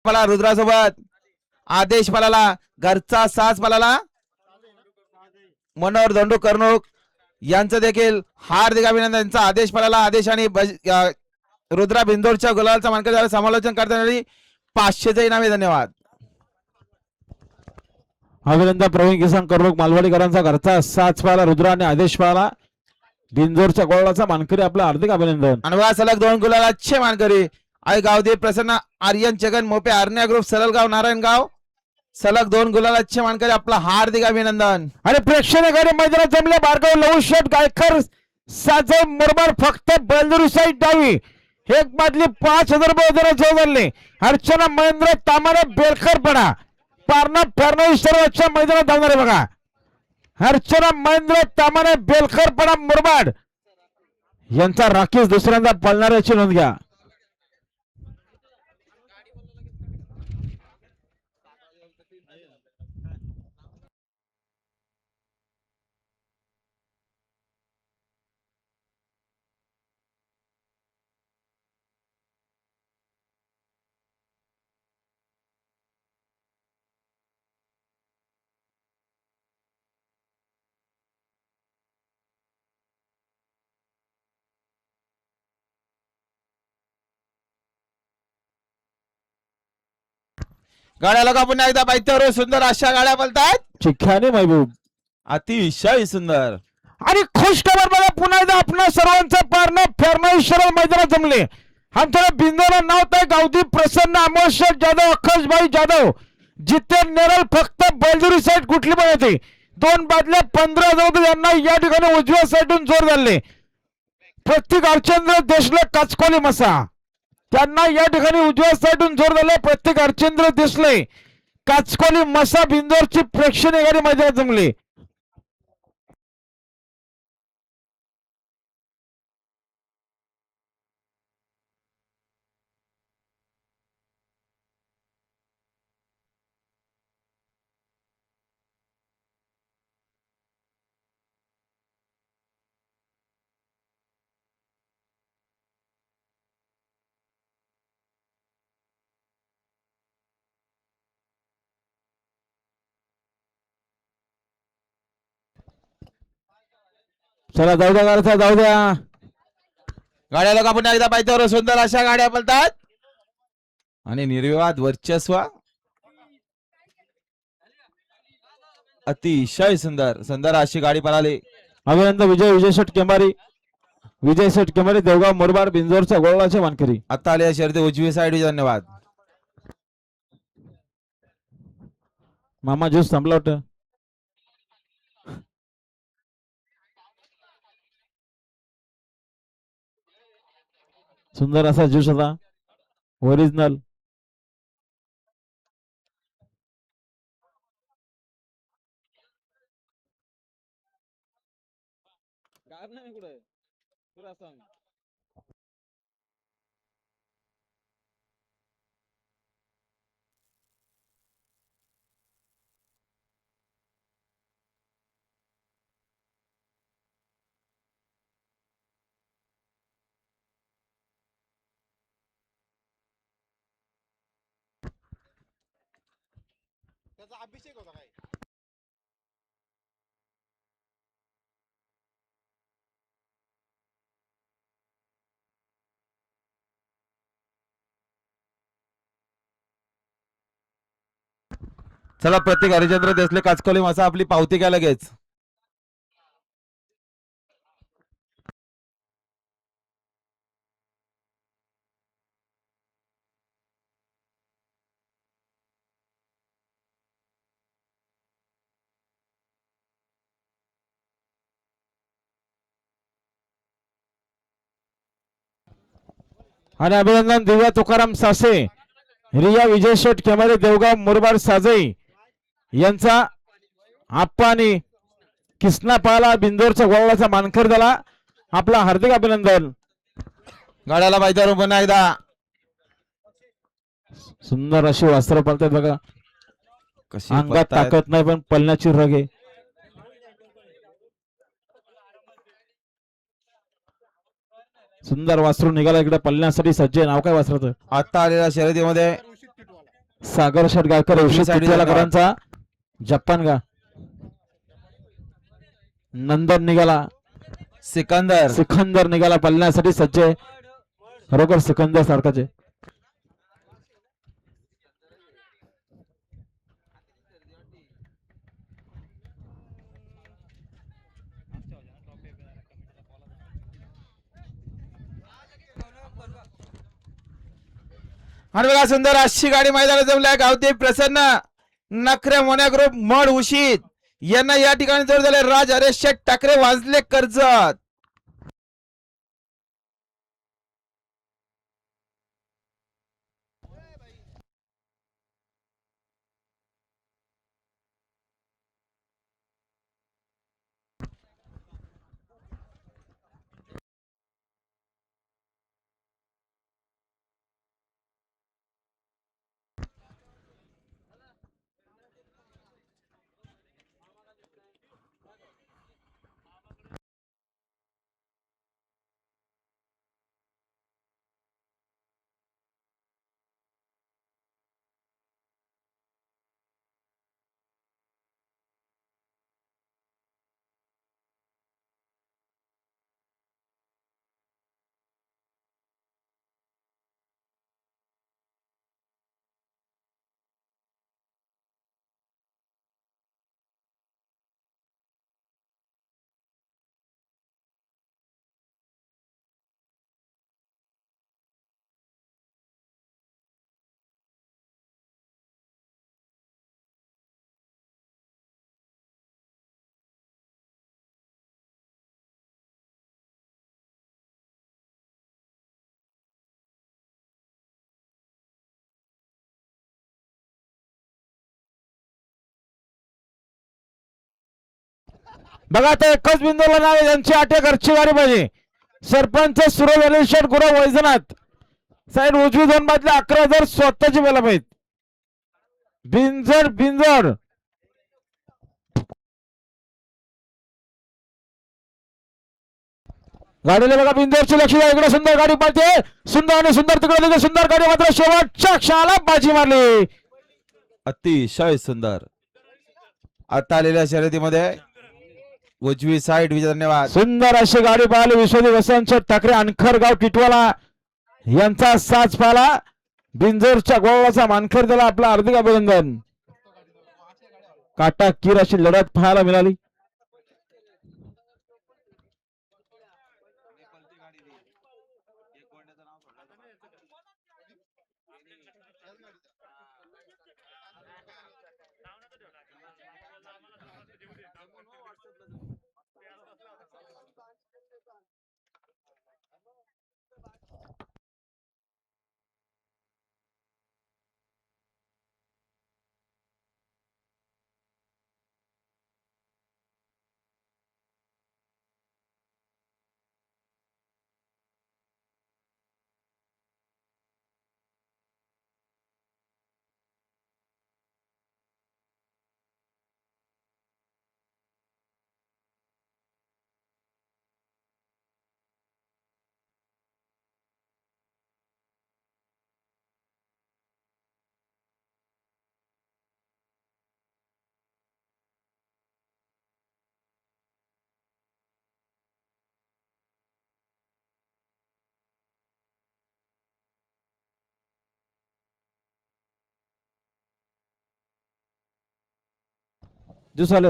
मला रुद्रासोबत आदेश पलाला घरचा सास पलाला मनोहर धोंडू कर्णूक यांचं देखील हार्दिक अभिनंदन. यांचा आदेश पलाला आदेश आणि रुद्रा बिंदोरच्या गुलालचा मानकरी झाला. समालोचन करताना 500चे इनामे. धन्यवाद. अभिनंदन प्रवीण किसान कर्णूक मालवाडीकरांचा घरचा साच पाला रुद्रा आणि आदेश पाला बिंजोरच्या गोळाचा मानकरी आपलं हार्दिक अभिनंदन. अनुभवा सलग 2 गुलालाचे मानकरी आई गावदेव प्रसन्न आर्यन जगन मोपे आर्ण्या ग्रुप सरलगाव नारायणगाव सलग 2 गुलालाचे मानकरी आपलं हार्दिक अभिनंदन. आणि प्रेक्षकांनी मैदानात जमले बारगाव लवू शेट गायकर साजे मुरबाड फक्त बेलदुरी साईड डावी एक बादली 5000 रुपये जोडले. अर्चना महेंद्र तामारे बेलकरपणा पारणा फेरणा सर्वोच्च मैदानात धावणारे बघा. अर्चना महेंद्र तामारे बेलकरपणा मुरबाड यांचा राखीस दुसऱ्यांदा पळणाऱ्याची नोंद घ्या. गाड्या लोका पुन्हा एकदा पायथ्यावर सुंदर अशा गाड्या बोलतात. चिख्याने महबूब अतिशय सुंदर आणि खुश खबर बघा पुन्हा एकदा आपणा सर्वांचं पारणं फेरणं सरळ मैदानात जमले. आमच्या बिंदूला नाव तर गावदी प्रसन्न अमोल शेठ जाधव अखजभाई जाधव जिथे नेरल फक्त बेलदुरी साईड कुठली पण येते 2 बादल्या 15,000 यांना या ठिकाणी उजव्या साईडून जोर झाले. प्रत्येक अर्चंद्र देशले काचकोली मसा त्यांना या ठिकाणी उजव्या साईडून जोर झाले. प्रत्येक अर्चंद्र देशले काचकोली मसा बिंदोरची प्रेक्षणीय गाडी मैदानात जमली. चला जाऊ द्या गाडचा जाऊ द्या. गाड्या लोका पुन्हा एकदा पायथ्यावर सुंदर अशा गाड्या बोलतात आणि निर्विवाद वर्चस्व अतिशय सुंदर सुंदर अशी गाडी पळाली. अभिनंदन विजय शेठ केमारी देवगाव मुरबाड बिंजोरच्या गोळाचे मानकरी. आता आले शर्यती उजवी साईड. धन्यवाद. मामा ज्यूस संपला होतं. सुंदर असा ज्यूस होता ओरिजिनल. त्याचा अभिषेक होता काय. चला प्रत्येक हरिचंद्र देसले काचकोली मासा आपली पावती घ्या लगेच. आणि अभिनंदन दिव्या तुकाराम सासे रिया विजय शेठ केमारे देवगाव मुरबाड साजई यांचा आप्पानी किसना पाला बिंदोरच्या गोळाचा मानकर झाला. आपला हार्दिक अभिनंदन. गाड्याला पायथ्यावर पुन्हा एकदा सुंदर अशी वस्त्र पळतात बघा. कशी अंगात ताकद नाही पण पळण्याची रग आहे. सुंदर वासरू निघाला इकडे पळण्यासाठी सज्ज. नाव काय वासराचं? आता आलेल्या शर्यतीमध्ये सागर शेटगावकर उजवी औषध side किचवालाकरांचा जपान का नंदन निघाला, सिकंदर सिकंदर निघाला पळण्यासाठी सज्ज आहे. खरोखर सिकंदर सारखाच आहे. आणि बघा सुंदर अशी गाडी मैदानात जमल्या गावते प्रसन्न नखरे मोन्या ग्रुप मड उशीत यांना या ठिकाणी जोर झाले. राज हरेश शेठ ठाकरे वाजले कर्जत. बघा आता एकच बिंदूला नाव आहे त्यांची आटे घरची गाडी पाहिजे. सरपंच सुरज शेठ गुरव वैजनाथ साईड उजवी दोन बाजूला 11,000 स्वतःची बेला पाहिजे. बिंजर बिंजर गाडीला बघा बिंजरची लक्ष द्या. इकडे सुंदर गाडी पाहते, सुंदर आणि सुंदर तिकडे देखील सुंदर गाडी मात्र शेवटच्या क्षणाला बाजी मारली. अतिशय सुंदर आता आलेल्या शर्यतीमध्ये उजवी साईड विजय. धन्यवाद. सुंदर अशी गाडी पाहिली विश्वदेव वसंत ठाकरे अनखर गाव टिटवाला यांचा साज पाला. बिंजोरच्या गोळाचा मानखर त्याला आपलं हार्दिक अभिनंदन. काटा कीर अशी लढत पाहायला मिळाली. जुसाले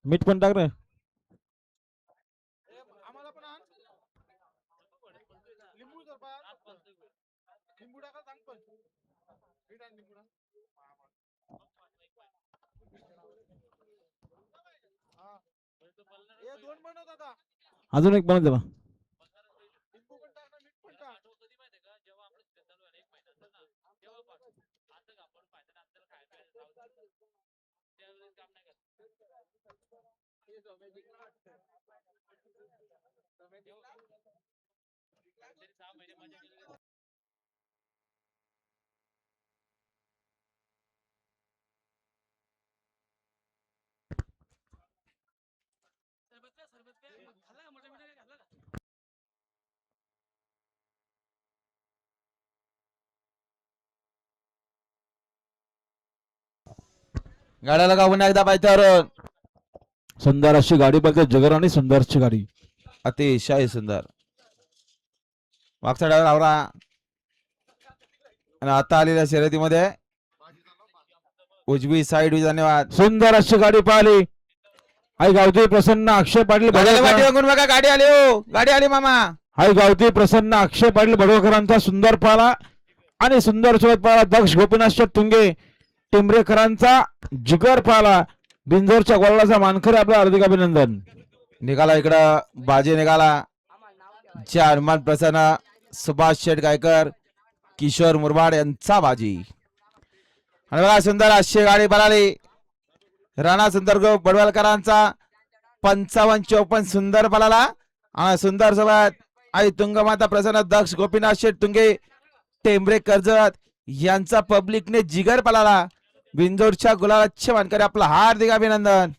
मीठ पण टाक रे. आम्हाला पण आण लिंबू जर लिंबू टाका सांग पण मीठ आणि लिंबू टाक. हा हे दोन बनवत आता अजून एक बनवते बा. लिंबू पण टाक ना मीठ पण टाक. गाड्याला का पुन्हा एकदा पायथ्यावरून सुंदर अशी गाडी बघते जगर आणि सुंदरची गाडी. अतिशय सुंदर. मागचा ड्रायव्हर आवरा. आणि आता आलेल्या शर्यतीमध्ये उजवी साईड. धन्यवाद. सुंदर अशी गाडी पाहिली. आई गावती प्रसन्न अक्षय पाटील गाड्याला बडवकर. वाटी बघून बघा. गाडी आली हो. गाडी आली मामा. आई गावती प्रसन्न अक्षय पाटील बडवकरांचा सुंदर पाला आणि सुंदर सोबत पाला दक्ष गोपीनाथ तुंगे टिंबरेकरांचा जिगर पाला बिंजोरच्या गोळाचा मानकरी आपलं हार्दिक अभिनंदन. निघाला इकडं बाजी निघाला. जे हनुमान प्रसन्न सुभाष शेठ गायकर किशोर मुरबाड यांचा बाजी. आणि बघा सुंदर अशी गाडी पळाली. राणा सुंदर ग्रुप बडवलकरांचा 55-54 सुंदर पळाला. आणि सुंदर सोबत आई तुंगमाता प्रसन्न दक्ष गोपीनाथ शेठ तुंगे टेंबरे कर्जत यांचा पब्लिकने जिगर पळाला. बिंदोरच्या गुलालाचे मानकरी आपलं हार्दिक अभिनंदन.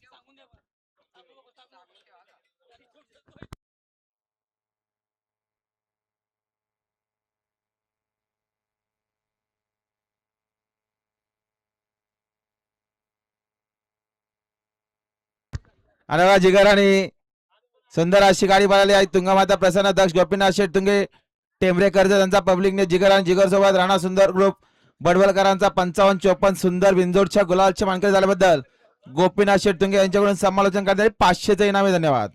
आणि बघा जिगर आणि सुंदर अशी गाडी पळाली आहे. तुंगमाता प्रसन्न दक्ष गोपीनाथ शेठ तुंगे टेंबरे कर्जत यांचा पब्लिकने जिगर आणि जिगर सोबत राणा सुंदर ग्रुप बडवलकरांचा 55-54 सुंदर बिंजोरच्या गुलालचे मानकरी झाल्याबद्दल गोपीनाथ शेठ तुंगे यांच्याकडून समालोचन करण्यासाठी 500चे इनामे. धन्यवाद.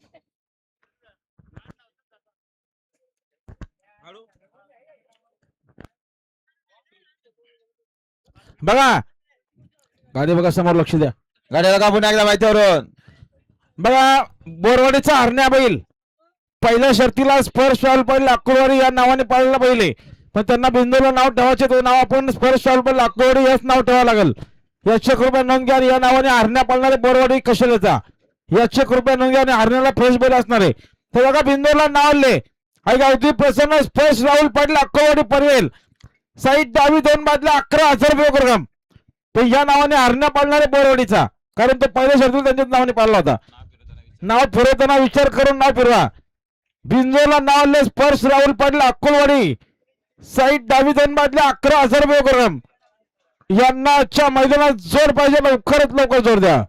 बघा गाडी बघा समोर लक्ष द्या. गाडीला का पुन्हा एकदा माहितीवरून बघा बोरवाडीचा हरण्या बैल पहिल्या शर्तीला स्पर्श पडले अक्कोवाडी या नावाने पाळला पहिले पण त्यांना बिंदूला नाव ठेवायचे तो नाव आपण स्पर्श पडले अक्कोवाडी हेच नाव ठेवावं लागेल. याचे कृपया नोंद घ्या. या नावाने हरण्या पाळणारे बोरवाडी कशाला याचे कृपया नोंद घ्या आणि हरण्याला फ्रेश बैल असणारे तर बघा बिंदूला नाव आले. आई गावती प्रसन्न स्पर्श राहुल पाटील अक्कोवाडी पनवेल साईड डावी 2 बाजूला 11,000 रुपये प्रोग्राम तर या नावाने हरण्या पाळणारे बोरवाडीचा कारण तो पहिल्या शर्तीला त्यांच्याच नावाने पाळला होता. नाव फिरवताना विचार करून नाव फिरवा. बिंजोरला नाव आले स्पर्श राहुल पाटील अक्कोलवाडी साईड डावी 2 बाजूला 11,000 रुपये प्रोग्राम यांना आजच्या मैदानात जोर पाहिजे. लवकरात लवकर जोर द्या.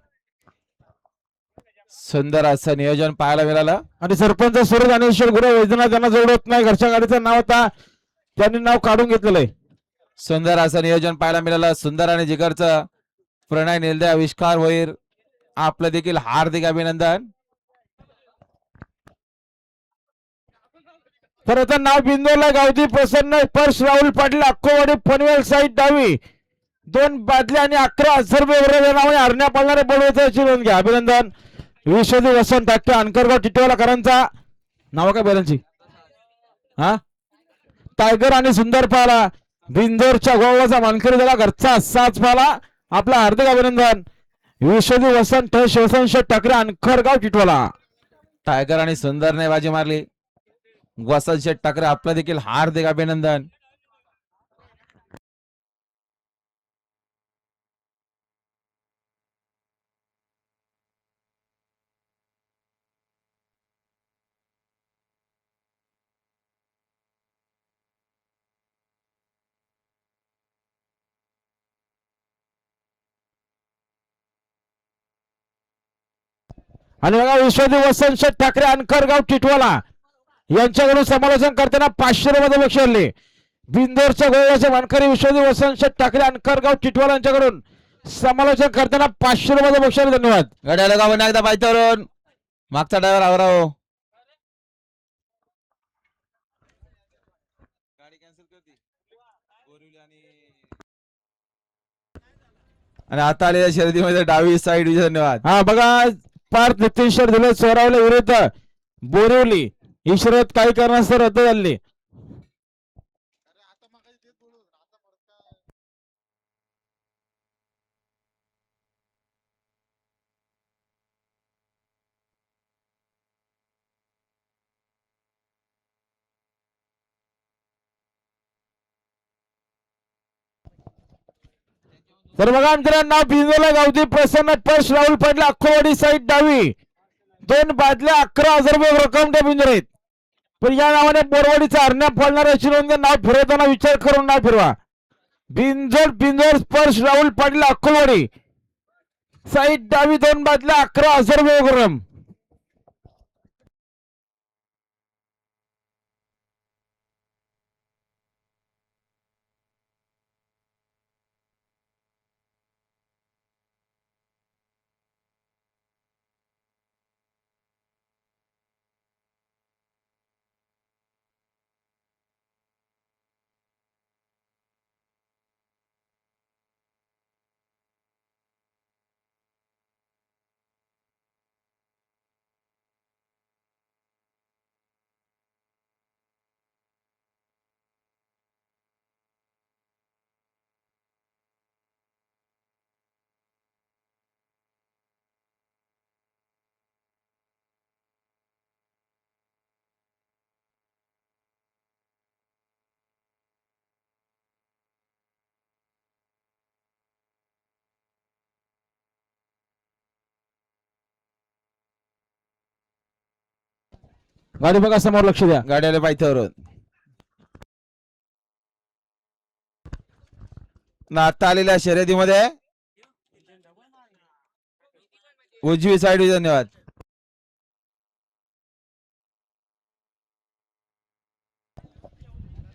सुंदर असं नियोजन पाहायला मिळालं. आणि सरपंच सूरज ज्ञानेश्वर गुरु वैद्यनाथ त्यांना जोडत नाही. घरच्या गाडीचं नाव होता त्यांनी नाव काढून घेतलेलं आहे. सुंदर असं नियोजन पाहायला मिळालं. सुंदर आणि जिगरचं प्रणय निलदे आविष्कार होईल. आपलं देखील हार्दिक अभिनंदन. तर आता नाव बिंदोला गावती प्रसन्न स्पर्श राहुल पाटील अक्कोवाडी पनवेल साईड डावी 2 बादल्या आणि 11,000 रुपये नावाने हरण्या पाळणारे बोलवायची नोंद घ्या. अभिनंदन. विश्वजी वसंत टाके अनकरगाव टिटवालाकरांचा नाव काय बैलांची हा टायगर आणि सुंदर पाला बिंदोरच्या गोवाचा मानकरी झाला घरचा 7 पाला आपला हार्दिक अभिनंदन. विश्वजी वसंत शिवसंत ठाकरे अनकरगाव टिटवाला टायगर आणि सुंदरने बाजी मारली. वसंत शेठ ठाकरे आपलं देखील हार्दिक अभिनंदन. आणि बघा विश्वजी वसंत शेठ ठाकरे अनकरगाव टिटवाला यांच्याकडून समालोचन करताना 500 रुपये बक्षीस आले. बिंदोरच्या गोव्याचे मानकरी विश्वजी वसंत शेठ ठाकरे अनकरगाव टिटवाला यांच्याकडून समालोचन करताना 500 रुपये बक्षीस. धन्यवाद. गाड्याला का पुन्हा एकदा पायथ्यावरून मागचा ड्रायव्हर आवराव. आणि आता आलेल्या शर्यतीमध्ये डावी साईड. धन्यवाद. हा बघा पार्थ नितीन शर दिले सोरावले विरुद्ध बोरिवली ही शर्यत काही कारणास्तव रद्द झाली. अरे आता मग तेच बोलू आता परत काय तर बघा मित्रांनो बिंदोला गावती प्रसन्न स्पर्श राहुल पाटील अक्कोवाडी साईड डावी 2 बादल्या 11,000 रुपये रक्कम त्या बिंदूर आहेत. पण या नावाने बोरवाडीचा हरण्या फोडणाऱ्याची नोंद नाव फिरवताना विचार करून नाव फिरवा. बिंजोड बिंजोड स्पर्श राहुल पाटील अक्कोवाडी साईड डावी 2 बादल्या 11,000 रुपये उपक्रम. गाडी बघा समोर, लक्ष द्या. गाड्याला पायथ्यावरून आता आलेल्या शर्यतीमध्ये उजवी साईड. धन्यवाद.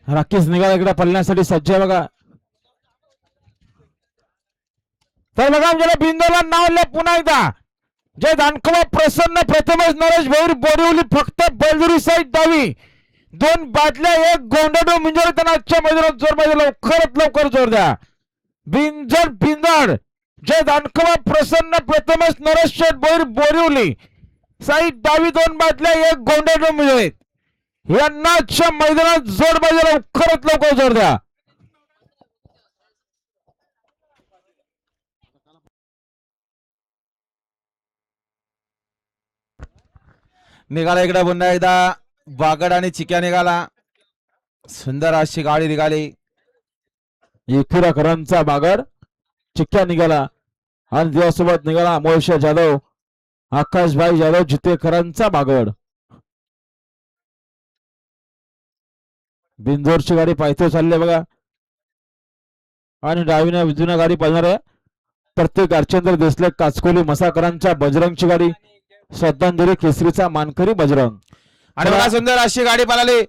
राकेश निघाला इकडे पळण्यासाठी सज्ज आहे बघा. तर बघा आमच्याला बिंदूला नाव लिहा पुन्हा एकदा. जय दानखवा प्रसन्न प्रथमच नरेश भैर बोरिवली फक्त बैलजुरी साईड डावी 2 बादल्या 1 गोंडडो मिंजोर. त्यांना आजच्या मैदानात जोर पाहिजे, लवकरात लवकर जोर द्या. बिंजड बिंदड जय दानखवा प्रसन्न प्रथमच नरेश शेठ भैर बोरिवली साईड डावी 2 बादल्या 1 गोंडडो मिंजोर. यांना आजच्या मैदानात जोर पाहिजे, लवकरात लवकर जोर द्या. निघाला इकडे पुन्हा एकदा वागड आणि चिक्या निघाला. सुंदर अशी गाडी निघाली. एकविराकरांचा बागड चिक्क्या निघाला आणि देवासोबत निघाला अमोलशा जाधव, आकाशभाई जाधव जितेकरांचा बागड. बिंदोरची गाडी पायथ्यावर चालली आहे बघा आणि डावीने उजवीने गाडी पळणार आहे. प्रत्येक अर्चंद्र देसले काचकोली मसाकरांच्या बजरंगची गाडी, श्रद्धांजली केसरीचा मानकरी बजरंग. आणि बघा सुंदर अशी गाडी पळाली.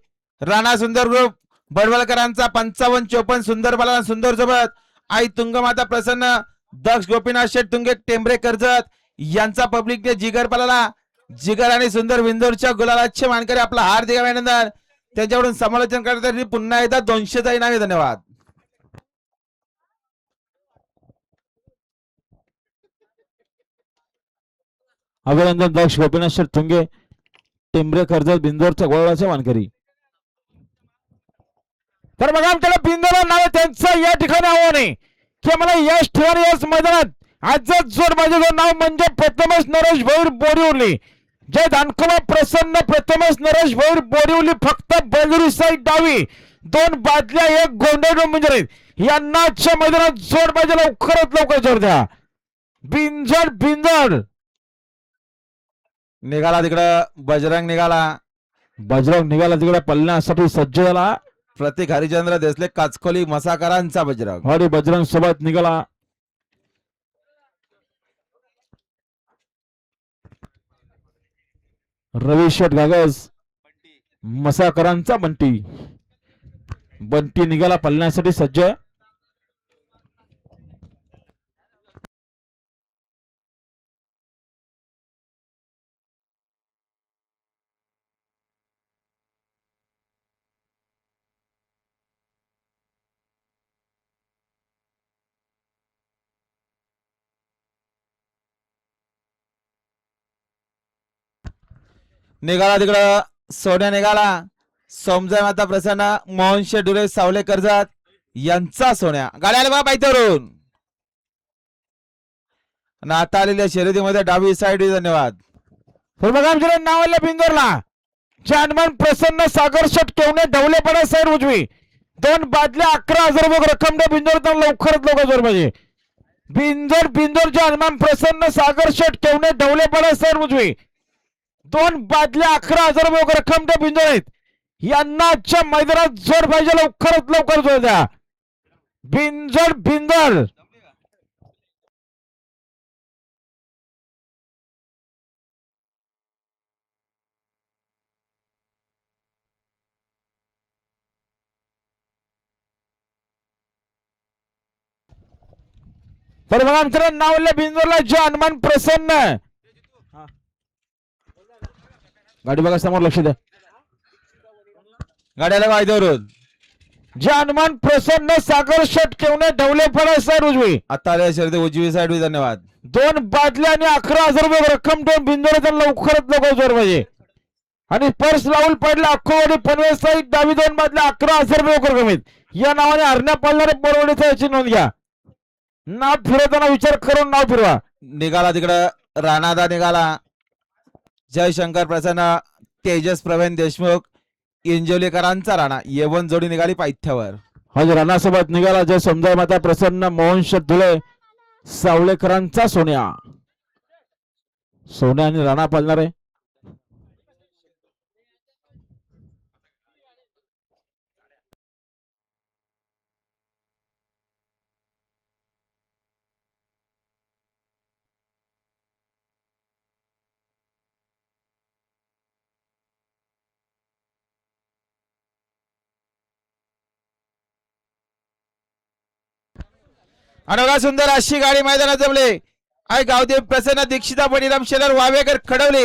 राणा सुंदर ग्रुप बडवलकरांचा 55-54 सुंदर पळाला. सुंदर सोबत आई तुंगमाता प्रसन्न, दक्ष गोपीनाथ शेठ तुंगे टेंबरे कर्जत यांचा पब्लिकने जिगर पळाला. जिगर आणि सुंदर बिंदोरच्या गुलालाचे मानकरी आपला हार्दिक अभिनंदन. त्यांच्याकडून समालोचन करण्यासाठी पुन्हा एकदा 200चा इनामी. धन्यवाद. अभिनंदन दक्ष गोपीनाथ शेठ तुंगे टेंबरे कर्जत बिंदोरच्या गोळाचे मानकरी. तर बघा आमच्याला बिंदोला नाव त्यांचं या ठिकाणी आव्हान आहे की मला याच ठिकाणी याच मैदानात आजच जोर माझं नाव म्हणजे प्रथमच नरेश भैर बोरिवली जय दानखवा प्रसन्न प्रथमच नरेश भैर बोरिवली फक्त बैलजुरी साईड डावी 2 बादल्या 1 गोंडडो म्हणजे यांना आजच्या मैदानात जोर पाहिजे, लवकरात लवकर जोर द्या. बिंजड बिंजड निघाला तिकडं बजरंग निघाला. बजरंग निघाला तिकडे पळण्यासाठी सज्ज झाला. प्रतीक हरिचंद्र देसले काचकोली मसाकरांचा बजरंग. आणि बजरंग सोबत निघाला रवी शेठ गागस मसाकरांचा बंटी. बंटी निघाला पळण्यासाठी सज्ज. निघाला तिकडं सोन्या निघाला. सोमजय माता प्रसन्न, मोहन शेठ डुले सावले कर्जत यांचा सोन्या. गाड्या आल्या बघा पायथ्यावरून. आणि आता आलेल्या शर्यतीमध्ये डावी साईड. धन्यवाद. तर बघा आमच्या नाव आलं बिंदोरला जानमान प्रसन्न सागर शेठ केवणे ढवलेपणा सैर उजवी 2 बादल्या 11,000 रुपये रक्कम द्या बिंदोर. तर लवकरात लवकर जोर पाहिजे. बिंदोर बिंदोर जानमान प्रसन्न सागर शेठ केवणे ढवलेपणा सैर उजवी 2 बादल्या 11,000 रुपये रक्कम द्या बिंदोर आहेत. यांना आजच्या मैदानात जोर पाहिजे, लवकरात लवकर जोर द्या. बिंजड बिंदर तर बघा मित्रांनो नावल्या बिंदूला जे हनुमान प्रसन्न गाडी बघा समोर लक्ष द्या गाड्याला वायद्यावरून जे हनुमान प्रसन्न सागर शेट ठेवणे ढवले पडा सर उजवी आता आल्या शर्यती उजवी साईड धन्यवाद 2 बादल्या आणि 11,000 रुपये रक्कम ठेवून बिंदूला लवकरात लवकर जोर पाहिजे आणि पर्स लावून पडला अख्खोवाडी पनवेल साईड डावी 2 बादल्या 11,000 रुपये रक्कम या नावाने हरण्या पाळणारे परवडीचा याची नोंद घ्या नाव फिरवताना विचार करून नाव फिरवा निघाला तिकडं राणादा निघाला जयशंकर प्रसन्न तेजस प्रवीण देशमुख इंजोलीकरांचा राणा येवन जोडी निघाली पायथ्यावर हजर राणासोबत निघाला जय समजाय माता प्रसन्न मोहन शेठ धुळे सावळेकरांचा सोन्या सोन्या आणि राणा पालणार आहे आणि बघा सुंदर अशी गाडी मैदानात जमले आई गावदेव प्रसन्न दीक्षिता बळीराम शेलर वावेकर खडवले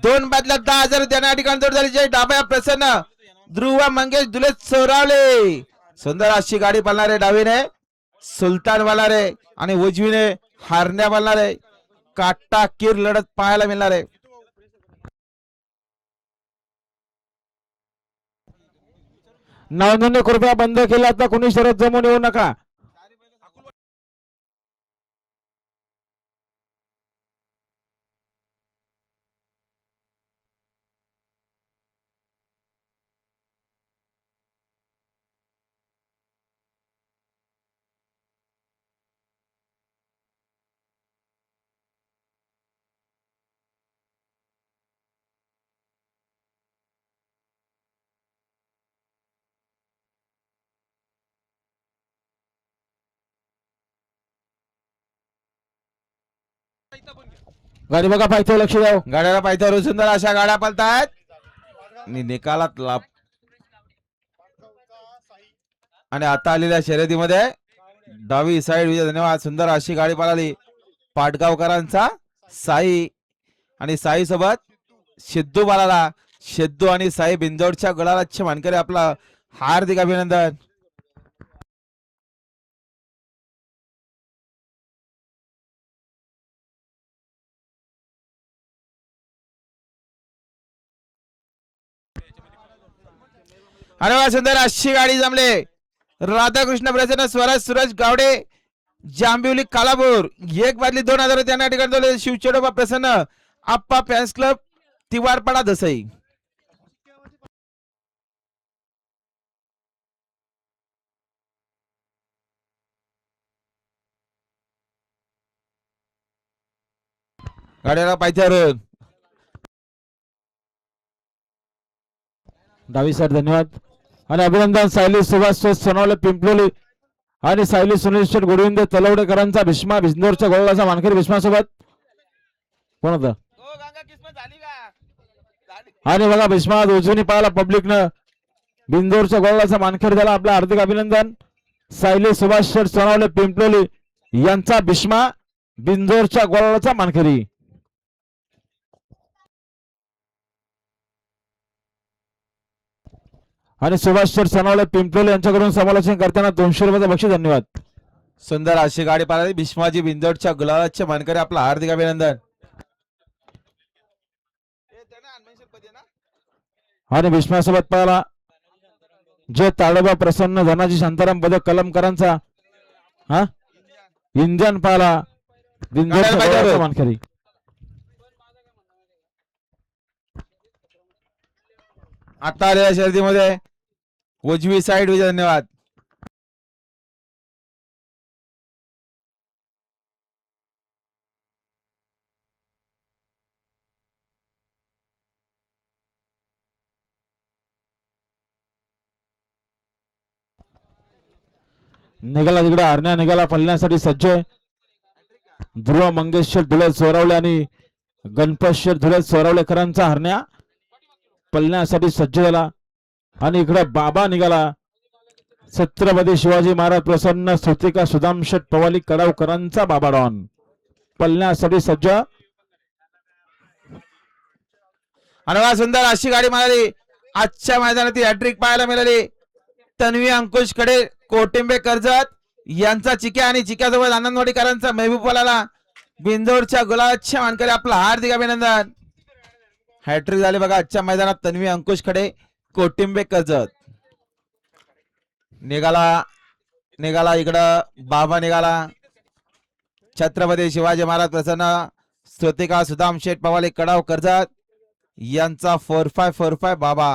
2 बादल्या 10,000 त्यांना ठिकाण जोड झाली जय डाव्या प्रसन्न ध्रुव मंगेश दुले चोरावले सुंदर अशी गाडी पळणारे डावीने सुलतान वालारे आणि उजवीने हारण्या बोलणारे काटा किर लढत पाहायला मिळणार आहे नोंदणी कृपया बंद केला आता कोणी शरद जमून येऊ नका गाडी बघा पाहिजे लक्ष द्याव गाड्याला पायथ्यावर सुंदर अशा गाड्या पळतायत आणि निकालात लाभ आणि आता आलेल्या शर्यतीमध्ये डावी साईड विजय धन्यवाद सुंदर अशी गाडी पळाली पाटगावकरांचा साई आणि साई सोबत सिद्धू बालाला सिद्धू आणि साई बिंदोडच्या गळाला मानकरी आपला हार्दिक अभिनंदन आणि सुंदर अशी गाडी जमले राधाकृष्ण प्रसन्न स्वराज सूरज गावडे जांभिवली कालापूर 1 बादली 2,000 त्यांना ठिकाण शिवचेडोबा प्रसन्न आप्पा फॅन्स क्लब तिवारपाडा दसई गाड्याला पायथ्यावर डावी साईड धन्यवाद आणि अभिनंदन सायली सुभाष सोनवले पिंपलोली आणि सायली सुनील शेठ गोडविंद तलवडेकरांचा भीष्मा बिंदोरच्या गोळाचा मानकरी भीष्मा सोबत कोण होता आणि बघा भीष्मा उजवणी पाहायला पब्लिकनं बिंदोरच्या गोळाचा मानकरी झाला आपलं हार्दिक अभिनंदन सायली सुभाष शेठ सोनवले पिंपलोली यांचा भीष्मा बिंदोरच्या गोळाचा मानकरी आणि सुभाष सर सनवले पिंपलोले यांच्याकडून समालोचन करताना 200 रुपयाचा बक्षीस धन्यवाद सुंदर अशी गाडी पळाली भीष्माजी बिंदोडच्या गुलाबाच्या मानकरी आपला हार्दिक अभिनंदन आणि भीष्मासोबत पाहिला जे ताडोबा प्रसन्न धनाजी शांताराम पदक कलमकरांचा हा इंडियन पाहिला बिंदोडच्या मानकरी आता आलेल्या शर्यतीमध्ये उजवी साईड विजय धन्यवाद निघाला तिकडे हरण्या निघाला पळण्यासाठी सज्ज ध्रुव मंगेशर धुळे सोरावले आणि गणपतशेर धुळे सोरावलेकरांचा हरण्या पळण्यासाठी सज्ज झाला आणि इकडे बाबा निघाला छत्रपती शिवाजी महाराज प्रसन्न स्तुतिका सुदाम शेठ पवाली कडावकरांचा बाबा डॉन पळण्यासाठी सज्ज. आणि बघा सुंदर अशी गाडी मिळाली आजच्या मैदानात हॅट्रिक पाहायला मिळाली. तन्वी अंकुश खडे कोटिंबे कर्जत यांचा चिक्या आणि चिक्यासोबत आनंदवाडीकरांचा महबूब पलाला बिंदोरच्या गुलाबाच्या मानकरी आपलं हार्दिक अभिनंदन. हॅट्रिक झाले बघा आजच्या मैदानात तन्वी अंकुश खडे कोटिंबे कर्जत. निघाला इकडं बाबा निघाला. छत्रपती शिवाजी महाराज प्रसन्न स्तुतिका सुदाम शेठ पवाले कडाव कर्जत यांचा 4545 बाबा.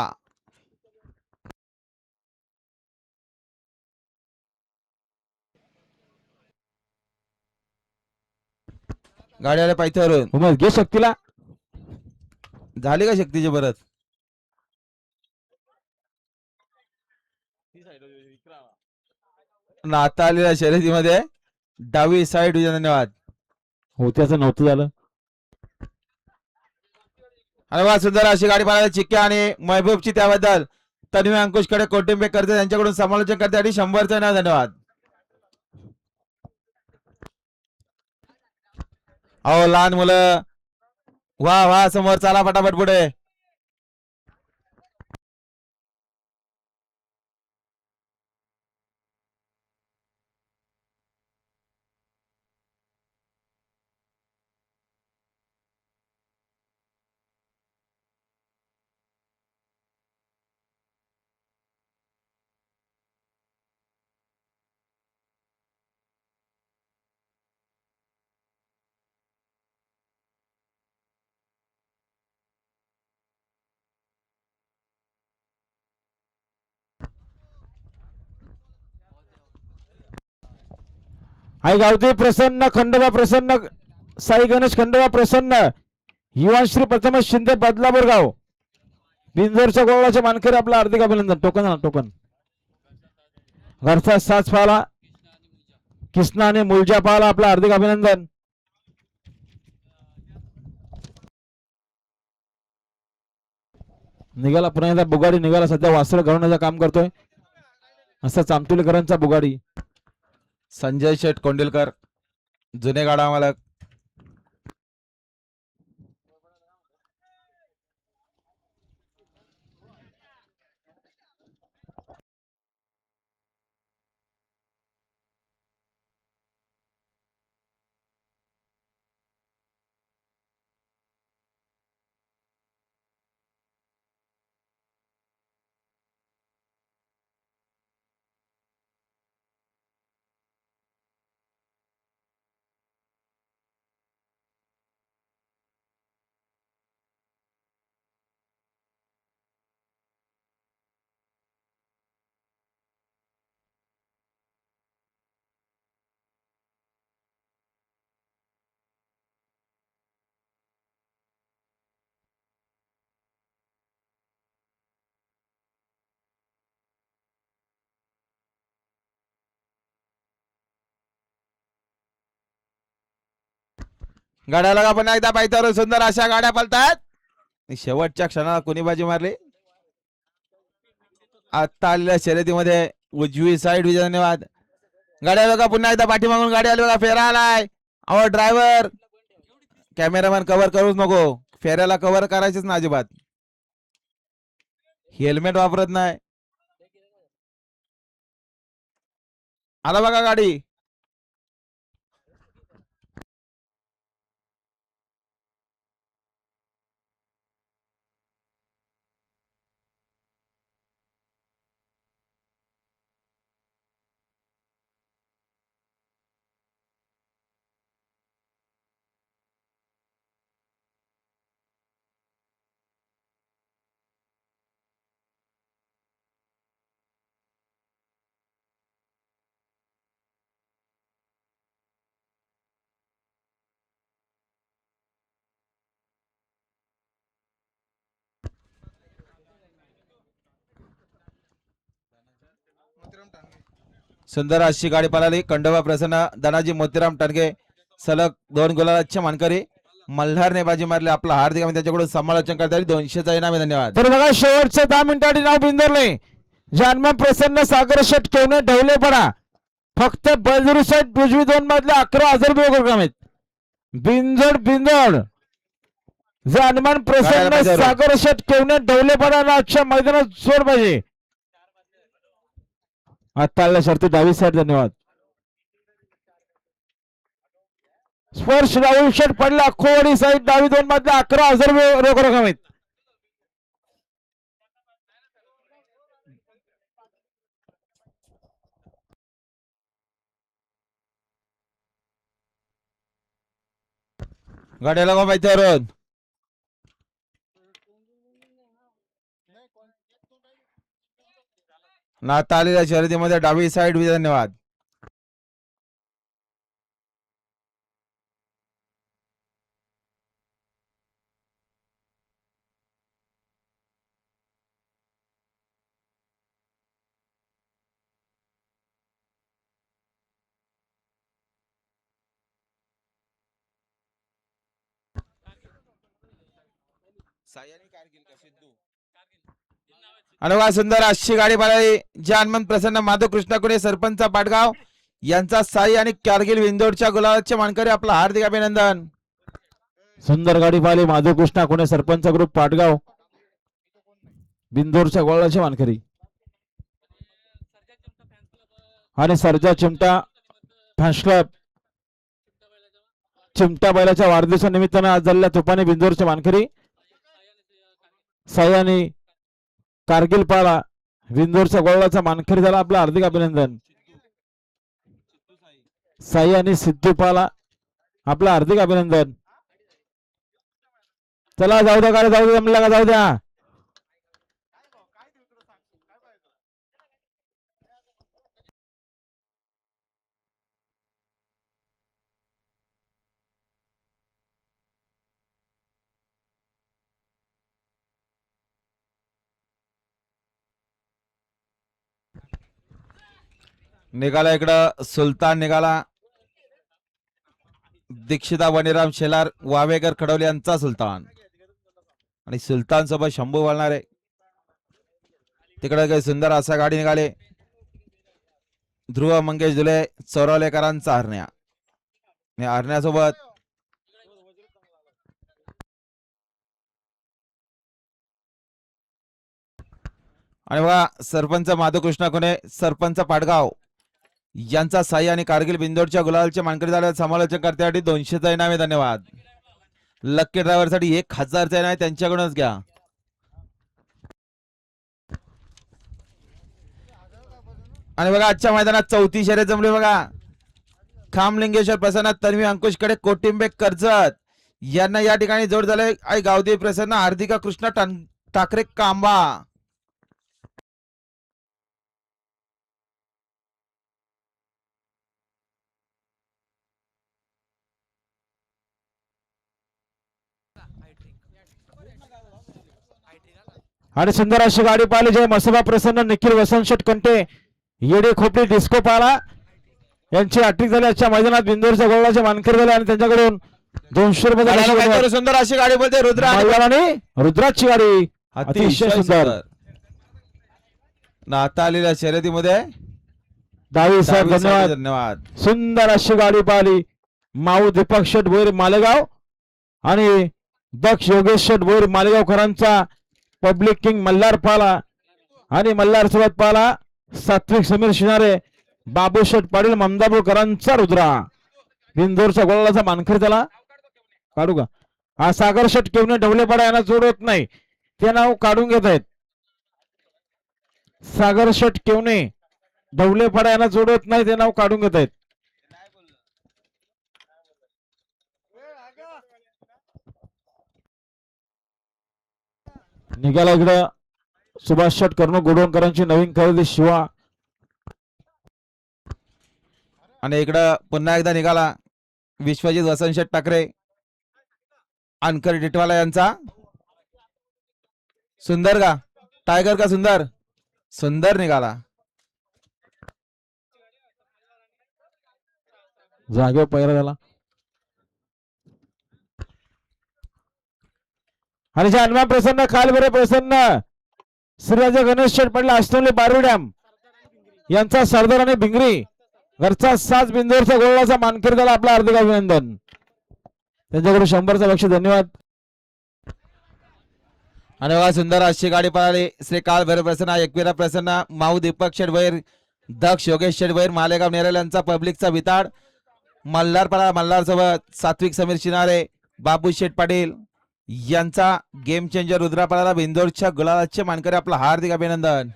गाडी आल्या पायथ्यावरून उमेश घे शक्तीला. झाली का शक्तीची परत. आता आलेल्या शर्यतीमध्ये डावी साईड धन्यवाद. होत्याचं नव्हतं झालं. आणि वा सुंदर अशी गाडी पाहायला चिक्क्या आणि महबूबची त्याबद्दल तन्वी अंकुश कडे कोटिंबे करते यांच्याकडून समालोचन करते आणि 100चं नाव धन्यवाद. अहो लहान मुलं वा वा समोर चला फटाफट पुढे. आई गावते प्रसन्न खंडोबा प्रसन्न साई गणेश खंडोबा प्रसन्न युवाश्री प्रथमेश शिंदे बदलापूर गाव बिंदोरच्या गोळाचे मानकरी आपलं हार्दिक अभिनंदन. टोकन आणा टोकन. घरचा साच पाहला किसना आणि मुलजा पाहला आपलं हार्दिक अभिनंदन. निघाला पुन्हा एकदा बुगाडी निघाला. सध्या वासळ घडवण्याचं काम करतोय असं चामतुलेकरांचा बुगाडी. संजय शेठ कोंडिलकर जुने गाडा मालक. गाड्याला का पण एकदा पायथ्यावर सुंदर अशा गाड्या पळतात. शेवटच्या क्षणाला कोणी बाजी मारली. आता आलेल्या शर्यतीमध्ये उजवी साईड विजय धन्यवाद. गाड्या बघा पुन्हा एकदा पाठीमागून गाडी आली बघा. फेरा आलाय. अहो ड्रायव्हर कॅमेरामॅन कव्हर करूच नको. फेऱ्याला कव्हर करायचंच ना अजिबात. हेल्मेट वापरत नाही. आला बघा गाडी. सुंदर अशी गाडी पळाली. खंडोबा प्रसन्न धनाजी मोतीराम टणगे सलग 2 गुलालाच्या मानकरी. मल्हारने बाजी मारली. आपला हार्दिक त्याच्याकडून समालोचन करता 200चा इनाम आहे. धन्यवाद. तर बघा शेवटचे 10 मिनिटांनी नाव बिंदरले जानमान प्रसन्न सागर शेट केवणे ढवले पडा फक्त बलजुरी साईड उजवी 2 मधले 11,000 रुपये कार्यक्रम आहेत. बिंजोड बिंजोड जानमान प्रसन्न गाड्या सागर शेट केवणे ढवले पडा आजच्या मैदानात जोड पाहिजे. आता शर्ती डावी साईड. धन्यवाद. स्पर्श राहुल शेट पडला खोवडी साईड डावी 2 मधले 11,000 रुपये रोख रक्कम आहेत. गाड्याला गो माहितीवरून नाता आलेल्या शर्यतीमध्ये डावी साईड. धन्यवाद. आणि वा सुंदर अशी गाडी पळाली. जानमन प्रसन्न माधव कृष्ण कुडे सरपंच पाटगाव यांचा साई आणि कारगिल विंदोडच्या गुलाबाचे मानकरी आपला हार्दिक अभिनंदन. सुंदर गाडी पाहिली. माधव कृष्णा कोणे सरपंच ग्रुप पाटगाव बिंदोरच्या गोळाचे मानकरी आणि सर्जा चिमटा फॅन्स क्लब चिमटा बैलाच्या वाढदिवसा निमित्तानं आज झालेल्या तुपाने बिंदोरचे मानकरी साई कारगिल पाळा बिंदोरच्या गोळाचा मानकरी झाला. आपलं हार्दिक अभिनंदन. साई आणि सिद्धू पाला आपलं हार्दिक अभिनंदन. चला जाऊ द्या गाडी जाऊ द्या जमला का जाऊ द्या. निघाला इकडं सुलतान निघाला. दीक्षिता वनिराम शेलार वावेकर खडवले यांचा सुलतान आणि सुलतान सोबत शंभू बोलणार आहे. तिकडे काही सुंदर असा गाडी निघाले. ध्रुव मंगेश दुले चौरावलेकरांचा हरण्या आणि हरण्यासोबत आणि बघा सरपंच माधवकृष्ण कोणे सरपंच पाटगाव यांचा साई आणि कारगिल बिंदोडच्या गुलालचे मानकरी झाले. समालोचन करण्यासाठी 200चा इनाम आहे. धन्यवाद. लक्की ड्रायव्हर साठी 1000चा इनाम आहे. त्यांच्याकडूनच घ्या. आणि बघा आजच्या मैदानात चौथी शर्यत जमली. बघा खामलिंगेश्वर प्रसन्न तन्वी अंकुश कडे कोटिंबे कर्जत यांना या ठिकाणी जोड झाले. आई गावदेवी प्रसन्न हार्दिका कृष्ण ठाकरे कांबा. आणि सुंदर अशी गाडी पाहिली. जय मसोबा प्रसन्न निखिल वसंत शेट कंटे येडे खोपडी डिस्को पाला यांची अटक झाली. आजच्या मैदानात बिंदोरच्या गोळाचे मानकरी झाले आणि त्यांच्याकडून 200 रुपये. सुंदर अशी गाडी बोलते रुद्रा आणि रुद्राची गाडी अतिशय सुंदर. नाता आलेल्या शर्यतीमध्ये दहावी साहेब धन्यवाद. धन्यवाद. सुंदर अशी गाडी पाहिली. माऊ दीपक शेट भोईर मालेगाव आणि दक्ष योगेश शेट भोईर मालेगावकरांचा पब्लिक किंग मल्हार पाला आणि मल्हार सोबत पाला सात्विक समीर शिनारे बाबू शेट पाटील ममदापूरकरांचा रुद्रा. बिंदोरच्या गोळाचा मानकरी त्याला काढू का. हा सागर शेट केवणे ढवलेपाडा यांना जोड होत नाही ते नाव काढून घेत आहेत. सागर शेट केवणे ढवलेपाडा यांना जोड होत नाही ते नाव काढून घेत आहेत. निघाला इकडं सुभाष शेट कर्ण गोडवणकरांची नवीन खरेदी शिवा. आणि इकडं पुन्हा एकदा निघाला विश्वजित वसंत शेट ठाकरे अनकर डिटवाला यांचा सुंदर का टायगर का सुंदर सुंदर निघाला. जागेवर पहिरा झाला. आणि हनुमान प्रसन्न खाल बरे प्रसन्न श्रीराजा गणेश शेठ पाटील असतोले बारवी डॅम यांचा सरदार आणि भिंगरी घरचा 7 बिंदूवरचा गोळाचा मानकरी त्याला आपलं हार्दिक अभिनंदन. त्यांच्याकडे 100चा बक्षीस. धन्यवाद. आणि बघा सुंदर अशी गाडी पळाली. श्री काळ भैरव प्रसन्न, एकविरा प्रसन्न, माऊ दीपक शेडवैर, दक्ष योगेश शेडवैर, मालेगाव नेरल यांचा पब्लिकचा विताड. मल्हार पळा, मल्हार सोबत सात्विक समीर शिनारे, बाबू शेठ पाटील यांचा गेम चेंजर रुद्रा पळाला. बिंदोरच्या गुलालाचे मानकरी आपलं हार्दिक अभिनंदन.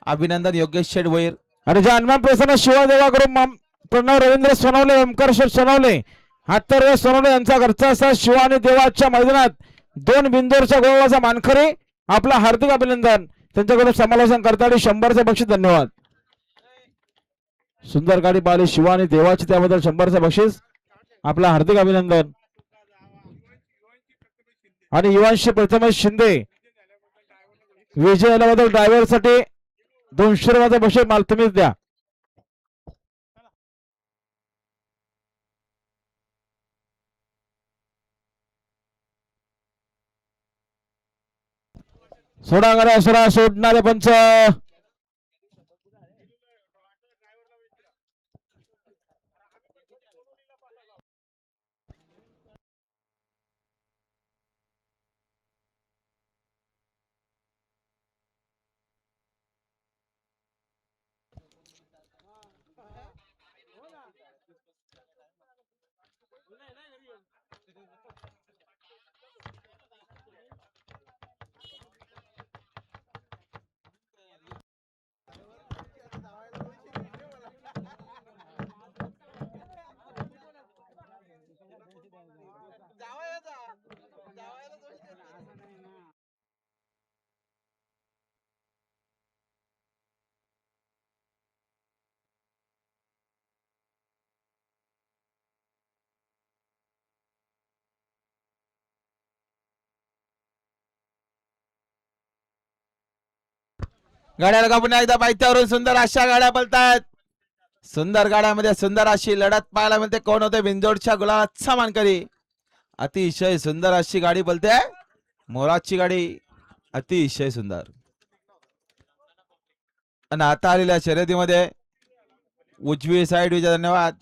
अभिनंदन योगेश शेडवैर. आणि जे हनुमान प्रसन्न शिवादेवाकडून प्रणव रवींद्र सोनवले, ओमकार शेठ सोनवले, हातर सोनवले यांचा घरचा असा शिवा आणि देवाच्या मैदानात 2 बिंदूवरच्या गोळाचा मानकरी आपला हार्दिक अभिनंदन. त्यांच्याकडून समालोचन करताना 100चा बक्षीस. धन्यवाद. सुंदर गाडी पाहिली शिवा आणि देवाची, त्याबद्दल 100चा बक्षीस. आपला हार्दिक अभिनंदन. आणि युवांशी प्रथमेश शिंदे विजय झाल्याबद्दल ड्रायव्हर साठी 200 रुपयाचा बक्षीस. माल तुम्हीच द्या. सोडा गाड्या सोडा, सोडणारे पंच. गाड्याला का पुन्हा एकदा पायथ्यावरून सुंदर अशा गाड्या पळतायत. सुंदर गाड्यामध्ये सुंदर अशी लढत पाहायला मिळते. कोण होते बिंदोडच्या गुलालाचा मानकरी. अतिशय सुंदर अशी गाडी पळते. मोराची गाडी अतिशय सुंदर. आणि आता आलेल्या शर्यतीमध्ये उजवी साईड विजय. धन्यवाद.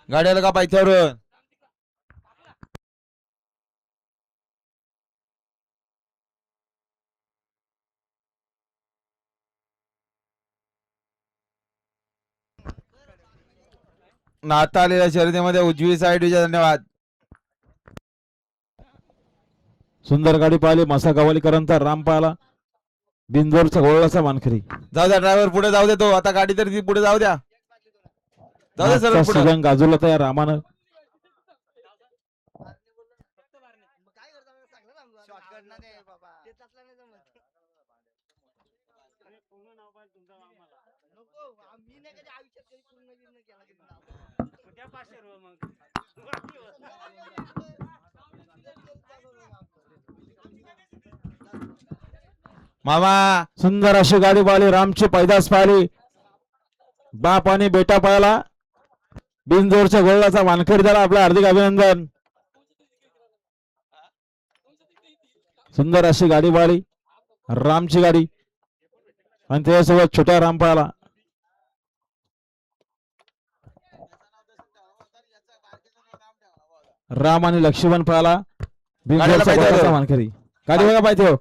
गाड्याला का पायथ्यावरून नाता आलेल्या शर्यतीमध्ये उजवी साईड विजय. धन्यवाद. सुंदर गाडी पाहिली मासा गावालीकरांचा राम पाहिला बिंजोरचा गोळाचा मानकरी. जाऊ द्या ड्रायव्हर पुढे जाऊ दे. तो आता गाडी तर ती पुढे जाऊ द्या. जाऊ दे सर पुढे. सुगंध गाजवला त्या रामानं. मामा सुंदर अशी गाडी पाहिली रामची पैदास पाहिली बाप आणि बेटा पाहिला बिनजोरच्या गोळाचा मानकरी झाला. आपलं हार्दिक अभिनंदन. सुंदर अशी गाडी पाहिली रामची गाडी आणि त्याच्यासोबत छोट्या राम पाहिला. राम आणि लक्ष्मण पाहिला बिनजोरच्या गोळाचा मानकरी. गाडी बघा पाहिजे हो.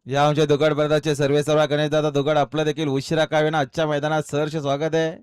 या आमच्या दुगड बरदाचे सर्वे सर्व गणेश दादा दुगड आपलं देखील उशिरा का होईना आजच्या मैदानात सहर्ष स्वागत आहे.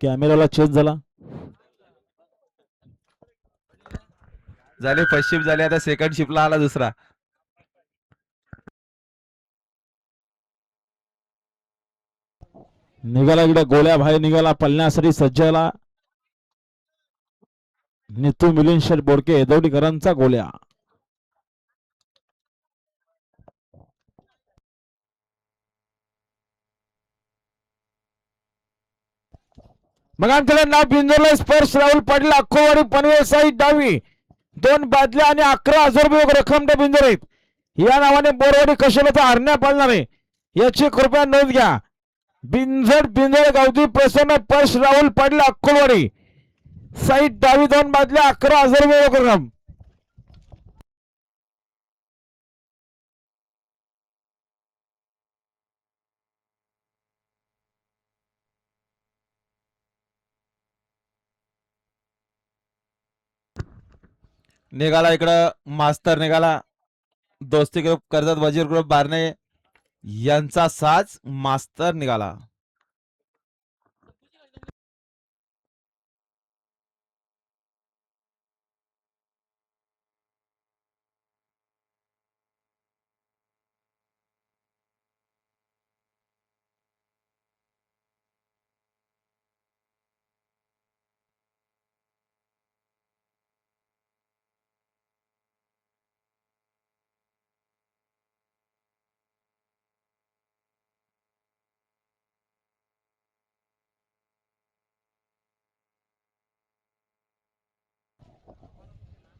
कॅमेराला चेंज झाला. झाले फर्स्ट शिफ्ट झाले आता सेकंड शिफ्टला आला दुसरा. निघाला इकडे गोल्या भाई निघाला पळण्यासाठी सज्जाला नितू मिलिंद शेठ बोडके हेदवडीकरांचा गोल्या. मग आमच्याकडे नाव बिंदूला स्पर्श राहुल पाटील अक्कोवाडी पनवेल साईड डावी 2 बादल्या आणि 11,000 रुपये रक्कम त्या बिंदूर आहेत. या नावाने बोरवाडी कशाला हरण्या पाळणार आहे याची कृपया नोंद घ्या. बिंजड बिंजड गावठी प्रसन्न पर्श राहुल पाटील अक्कोवाडी साईड डावी 2 बादल्या 11,000 रुपये रक्कम. निघाला इकडं मास्तर निघाला दोस्ती ग्रुप कर्जत वजीर ग्रुप बारणे यांचा साज मास्तर निघाला.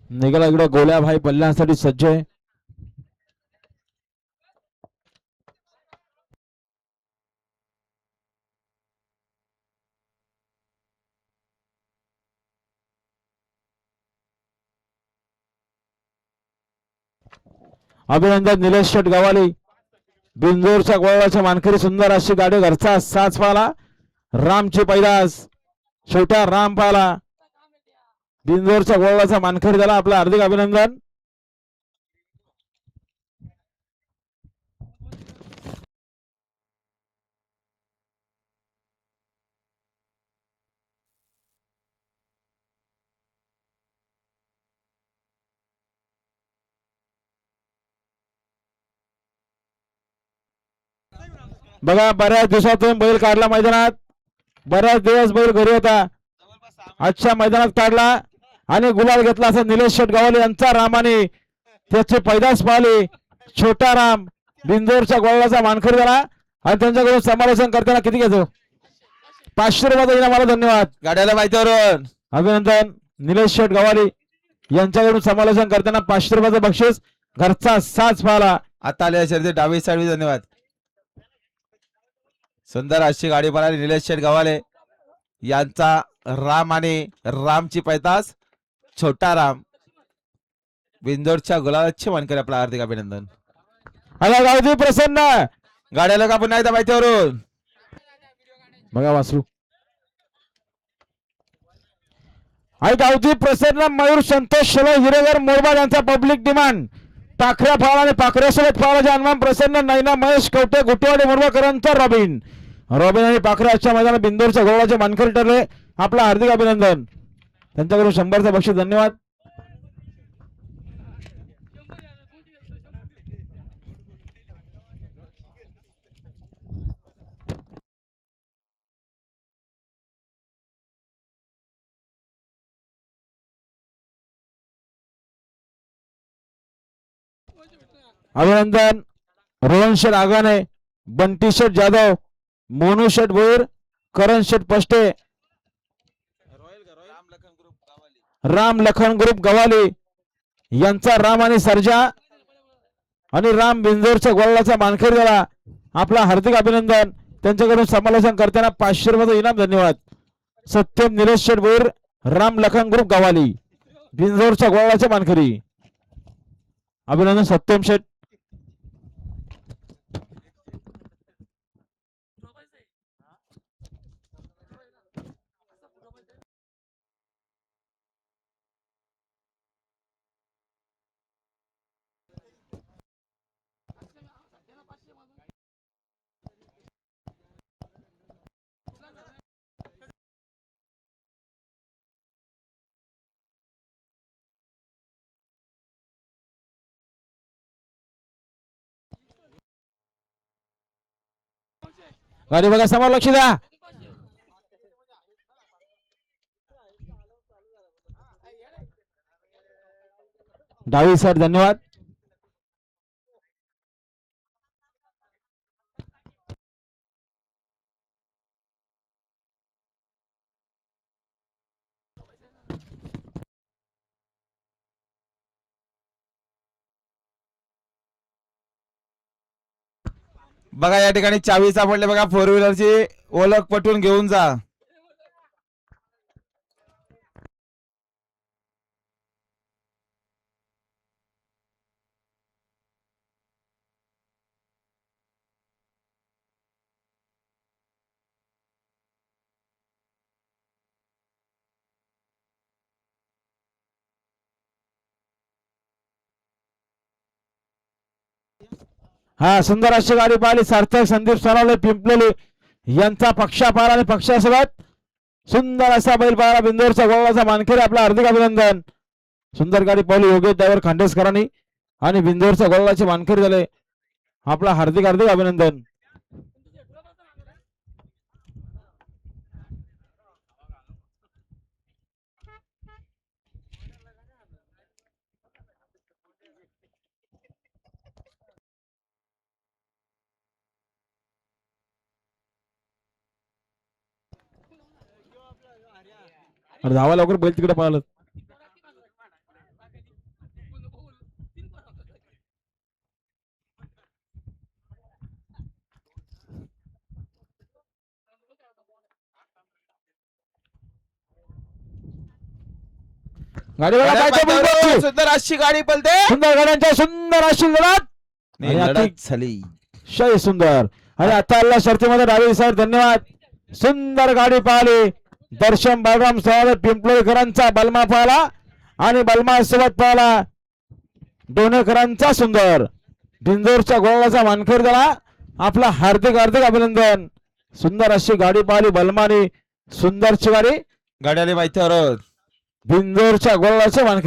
निघाला इकडे गोल्या भाई पल्ल्यासाठी सज्ज आहे. अभिनंदन निलेश शेठ गावाली बिंजोरच्या गोळाच्या मानकरी. सुंदर अशी गाडी घरचा साच पाला रामची पैदास छोट्या राम पाला बिंजोरच्या गोळाचा मानकरी झाला. आपलं हार्दिक अभिनंदन. बघा बऱ्याच दिवसातून बैल काढला मैदानात. बऱ्याच दिवस बैल घरी होता आजच्या मैदानात काढला आणि गुलाल घेतला असं निलेश शेट गावाले यांचा रामाने त्याची पैदास पाहिली छोटा राम बिंदोरच्या गोळाचा मानकरी झाला आणि त्यांच्याकडून समालोचन करताना किती घ्यायचो 500 रुपयाचा इनामाला धन्यवाद. गाड्याला माहितीवरून अभिनंदन निलेश शेठ गवाली यांच्याकडून समालोचन करताना 500 रुपयाचं बक्षीस घरचा साज पाहिला. आता आलेल्या शर्यती डावी साईड धन्यवाद. सुंदर अशी गाडी पळाली निलेश शेठ गव्हाले यांचा राम आणि रामची पैतास छोटा राम बिंदोरच्या गुलाबाचे मानकरी आपला हार्दिक अभिनंदन. आणि गावठी प्रसन्न गाड्याला का पुन्हा एकदा माहितीवरून बघा वासरू आई गावठी प्रसन्न मयूर संतोष शलो हिरेगर मोरबाद यांचा पब्लिक डिमांड पाखऱ्या फाळा आणि पाखऱ्यासोबत फाळाचे हनुमान प्रसन्न नैना महेश कवटे गुटेवाडी मोरबाकरांचा रॉबिन आणि पाखऱ्याच्या मैदानात बिंदोरच्या गोळाचे मानकरी ठरले. आपला हार्दिक अभिनंदन. त्यांच्याकडून 100चं बक्षीस धन्यवाद. अभिनंदन रोहन शेठ आगाने बंटी शेठ जाधव मोनू शेठ भोईर करण शेठ पष्टे राम लखन ग्रुप गवाली यांचा राम आणि सर्जा आणि राम बिंजोरच्या गोळाचा मानकरी झाला. आपला हार्दिक अभिनंदन. त्यांच्याकडून समालोचन करताना 500 रुपयाचं इनाम धन्यवाद. सत्यम निलेश शेठ भोईर राम लखन ग्रुप गवाली बिंजोरच्या गोळाच्या मानकरी अभिनंदन सत्यम शेठ. गाडी बघा समोर लक्ष द्या. डावी सर धन्यवाद. बघा या ठिकाणी चावी सापडले बघा 4 व्हीलरची ओळख पटवून घेऊन जा. हा सुंदर अशी गाडी पाहिली सार्थक संदीप सोनावले पिंपलोली यांचा पक्षा पाहिला आणि पक्षासोबत सुंदर असा बैल पाहिला बिंदोरचा गोळाचा मानकरी आपला हार्दिक अभिनंदन. सुंदर गाडी पाहिली योगेश ड्रायव्हर खांडेसकरांनी आणि बिंदोरच्या गोळाचे मानकरी झाले. आपला हार्दिक हार्दिक अभिनंदन. अरे धावा लवकर बैल तिकडे पळालं. गाडी बघा काय ते बिंदोरची. सुंदर अशी गाडी पलते सुंदर गाड्यांच्या सुंदर अशी लढत आणि लढत झाली. शय सुंदर आणि आता आलेल्या शर्तीमध्ये डावी साईड धन्यवाद. सुंदर गाडी पाहिली दर्शन बाळराम सवाल पिंपळेकरांचा बलमा पाहिला आणि बलमा सोबत पाहिला डोणेकरांचा सुंदर बिंदोरच्या गोळाचा मानकरी झाला. आपला हार्दिक हार्दिक अभिनंदन. सुंदर अशी गाडी पाहिली बलमानी सुंदरची गाडी गाड्याला माहितीवर बिंदोरच्या गोळाचे मानकरी